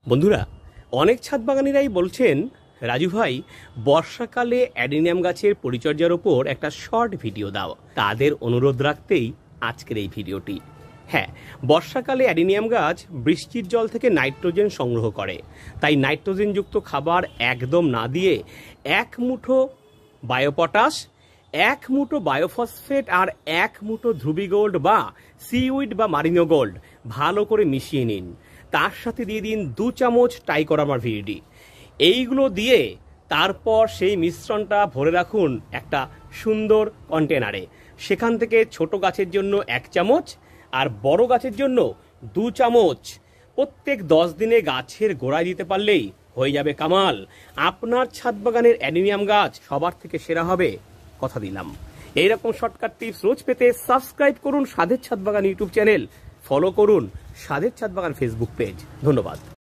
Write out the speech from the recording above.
বন্ধুরা, অনেক ছাদ বাগানিরাই বলছেন রাজু ভাই বর্ষাকালে অ্যাডিনিয়াম গাছের পরিচর্যার উপর একটা শর্ট ভিডিও দাও। তাদের অনুরোধ রাখতেই আজকের এই ভিডিওটি। হ্যাঁ, বর্ষাকালে অ্যাডিনিয়াম গাছ বৃষ্টির জল থেকে নাইট্রোজেন সংগ্রহ করে, তাই নাইট্রোজেনযুক্ত খাবার একদম না দিয়ে এক মুঠো বায়োপটাশ, এক মুঠো বায়োফসফেট আর এক মুঠো ধ্রুবি গোল্ড বা সিউইড বা মারিনো গোল্ড ভালো করে মিশিয়ে নিন। তার সাথে দিয়ে দিন 2 চামচ টাইকোডার্মা ভিরিডি। এইগুলো দিয়ে তারপর সেই মিশ্রণটা ভরে রাখুন একটা সুন্দর কন্টেনারে। সেখান থেকে ছোট গাছের জন্য 1 চামচ আর বড় গাছের জন্য 2 চামচ প্রত্যেক 10 দিনে গাছের গোড়ায় দিতে পারলেই হয়ে যাবে কামাল। আপনার ছাদ বাগানের অ্যাডিনিয়াম গাছ সবার থেকে সেরা হবে, কথা দিলাম। এইরকম শর্টকাট টিপস রোজ পেতে সাবস্ক্রাইব করুন সাধের ছাদ বাগান ইউটিউব চ্যানেল, ফলো করুন সাধের ছাদ বাগান ফেসবুক পেজ। ধন্যবাদ।